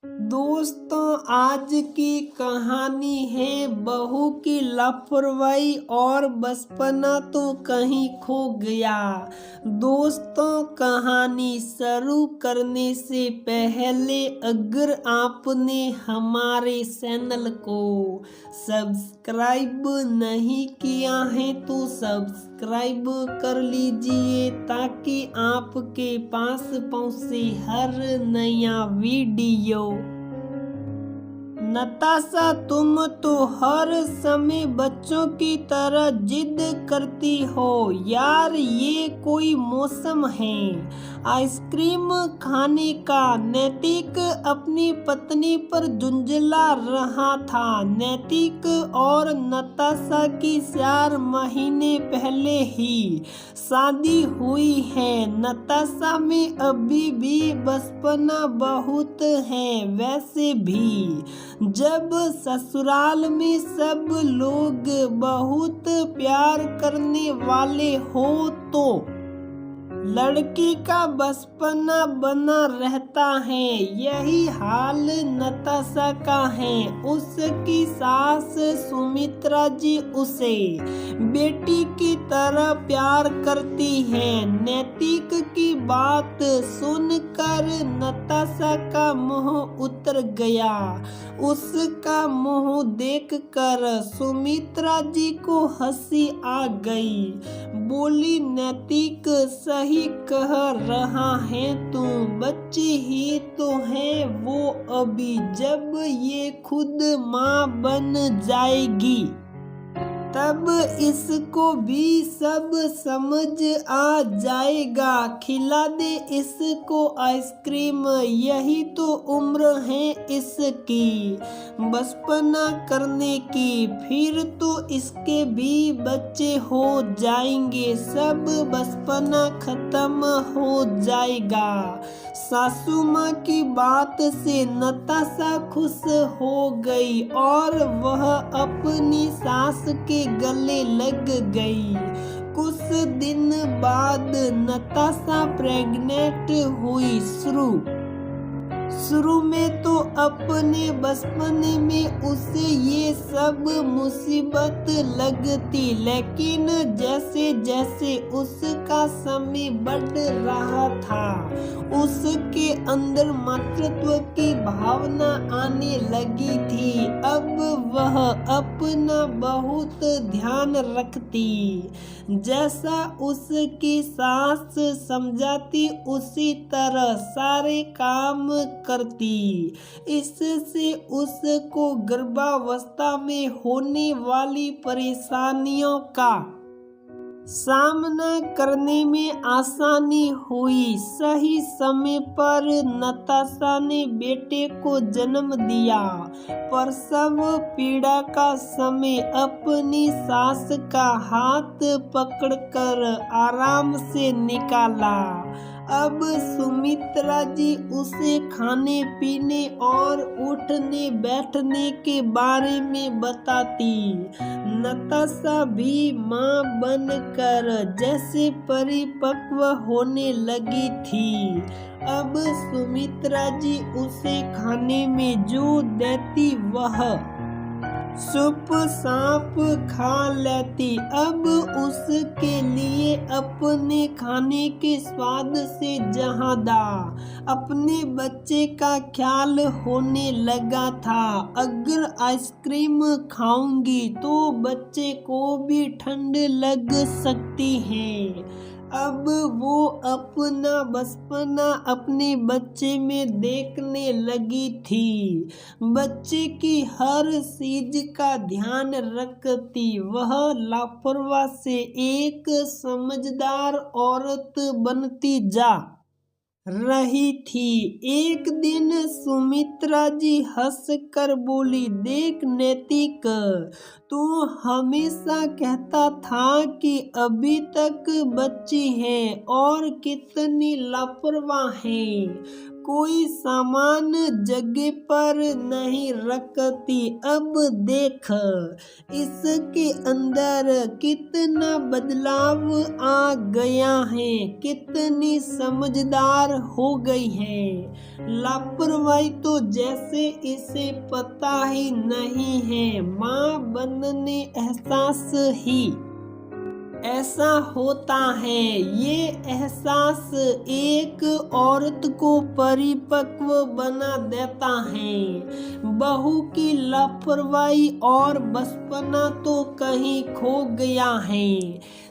दोस्तों, आज की कहानी है बहू की लापरवाही और बचपना तो कहीं खो गया। दोस्तों, कहानी शुरू करने से पहले अगर आपने हमारे चैनल को सब्सक्राइब नहीं किया है तो सब्सक्राइब कर लीजिए ताकि आपके पास पहुंचे हर नया वीडियो। नताशा, तुम तो हर समय बच्चों की तरह जिद करती हो। यार, ये कोई मौसम है आइसक्रीम खाने का। नैतिक अपनी पत्नी पर झुंझला रहा था। नैतिक और नताशा की 4 महीने पहले ही शादी हुई है। नताशा में अभी भी बचपना बहुत है। वैसे भी जब ससुराल में सब लोग बहुत प्यार करने वाले हो तो लड़की का बचपना बना रहता है। यही हाल नताशा का है। उसकी सास सुमित्रा जी उसे बेटी की तरह प्यार करती है। नैतिक की बात सुनकर नताशा का मुंह उतर गया। उसका मुंह देखकर सुमित्रा जी को हंसी आ गई। बोली, नैतिक सही कह रहा है तू। बच्ची ही तो है वो अभी। जब ये खुद माँ बन जाएगी तब इसको भी सब समझ आ जाएगा। खिला दे इसको आइसक्रीम, यही तो उम्र है इसकी बचपना करने की। फिर तो इसके भी बच्चे हो जाएंगे, सब बचपना खत्म हो जाएगा। सासू माँ की बात से नताशा खुश हो गई और वह अपनी सास के गले लग गई। कुछ दिन बाद नताशा प्रेग्नेंट हुई। शुरू में तो अपने बचपने में उसे ये सब मुसीबत लगती, लेकिन जैसे जैसे उसका समय बढ़ रहा था उसके अंदर मातृत्व की भावना आने लगी थी। अब वह अपना बहुत ध्यान रखती। जैसा उसकी सास समझाती उसी तरह सारे काम करती। इससे उसको गर्भावस्था में होने वाली परेशानियों का सामना करने में आसानी हुई। सही समय पर नताशा ने बेटे को जन्म दिया। प्रसव पीड़ा का समय अपनी सास का हाथ पकड़कर आराम से निकाला। अब सुमित्रा जी उसे खाने पीने और उठने बैठने के बारे में बताती। नताशा भी माँ बनकर जैसे परिपक्व होने लगी थी। अब सुमित्रा जी उसे खाने में जो देती वह चुप सांप खा लेती। अब उसके लिए अपने खाने के स्वाद से ज्यादा अपने बच्चे का ख्याल होने लगा था। अगर आइसक्रीम खाऊंगी तो बच्चे को भी ठंड लग सकती है। अब वो अपना बचपना अपने बच्चे में देखने लगी थी। बच्चे की हर चीज का ध्यान रखती। वह लापरवाह से एक समझदार औरत बनती जा रही थी। एक दिन सुमित्रा जी हंसकर बोली, देख नैतिक, तू हमेशा कहता था कि अभी तक बच्ची है और कितनी लापरवाह है। कोई सामान जगह पर नहीं रखती। अब देख इसके अंदर कितना बदलाव आ गया है, कितनी समझदार हो गई है। लापरवाही तो जैसे इसे पता ही नहीं है। माँ बनने एहसास ही ऐसा होता है। ये एहसास एक औरत को परिपक्व बना देता है। बहू की लापरवाही और बचपना तो कहीं खो गया है।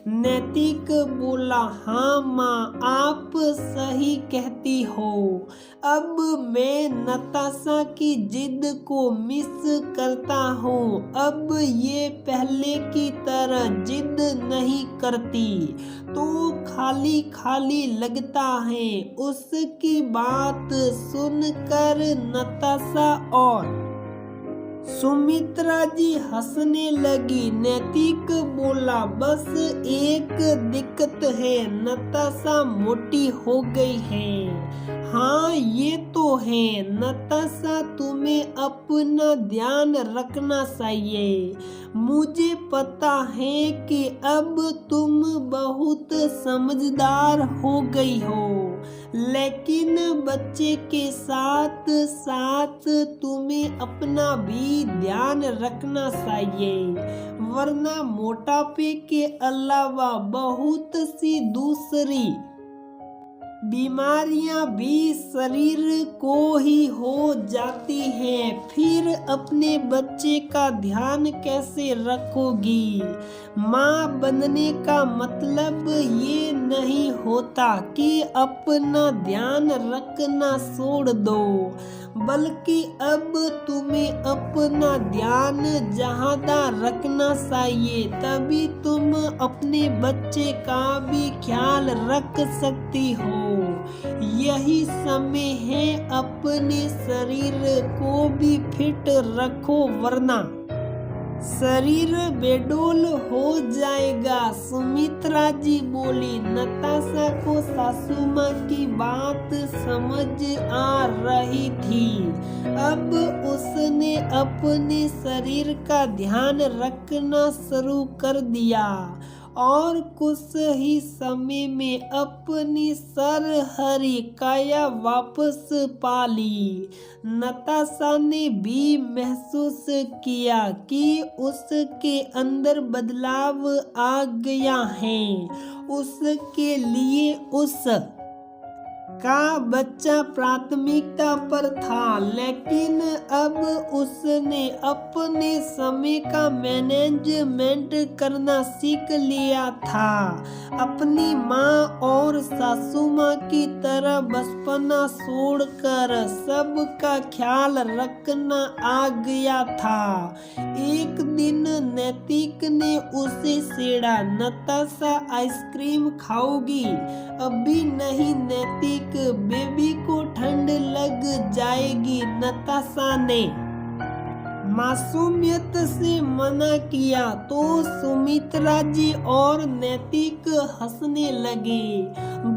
नैतिक बोला, हाँ माँ आप सही कहती हो। अब मैं नताशा की जिद को मिस करता हूँ। अब ये पहले की तरह जिद नहीं करती तो खाली खाली लगता है। उसकी बात सुनकर नताशा और सुमित्रा जी हंसने लगी। नैतिक बोला, बस एक दिक्कत है, नताशा मोटी हो गई है। हाँ ये तो है नताशा, तुम्हें अपना ध्यान रखना चाहिए। मुझे पता है कि अब तुम बहुत समझदार हो गई हो, लेकिन बच्चे के साथ साथ तुम्हें अपना भी ध्यान रखना चाहिए, वरना मोटापे के अलावा बहुत सी दूसरी बीमारियां भी शरीर को ही हो जाती हैं। फिर अपने बच्चे का ध्यान कैसे रखोगी? माँ बनने का मतलब ये नहीं होता कि अपना ध्यान रखना छोड़ दो, बल्कि अब तुम्हें अपना ध्यान ज्यादा रखना चाहिए, तभी तुम अपने बच्चे का भी ख्याल रख सकती हो। यही समय है अपने शरीर को भी फिट रखो, वरना शरीर बेडोल हो जाएगा। सुमित्रा जी बोली। नताशा को सासू माँ की बात समझ आ रही थी। अब उसने अपने शरीर का ध्यान रखना शुरू कर दिया और कुछ ही समय में अपनी सरहरी काया वापस पा ली। नताशा ने भी महसूस किया कि उसके अंदर बदलाव आ गया है। उसके लिए उस का बच्चा प्राथमिकता पर था, लेकिन अब उसने अपने समय का मैनेजमेंट करना सीख लिया था। अपनी माँ और सासू माँ की तरह बचपना छोड़कर सबका ख्याल रखना आ गया था। एक दिन नैतिक ने उसे छेड़ा, नताशा आइसक्रीम खाओगी? अभी नहीं नैतिक, बेबी को ठंड लग जाएगी। नताशा ने मासूमियत से मना किया तो सुमित्रा जी और नैतिक हंसने लगे।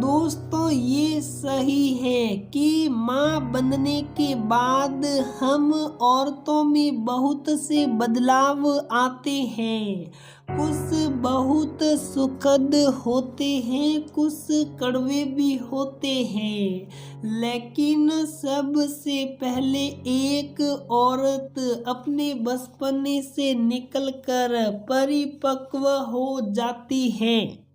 दोस्तों ये सही है कि माँ बनने के बाद हम औरतों में बहुत से बदलाव आते हैं। कुछ बहुत सुखद होते हैं, कुछ कड़वे भी होते हैं, लेकिन सबसे पहले एक औरत अपने बचपने से निकलकर परिपक्व हो जाती है।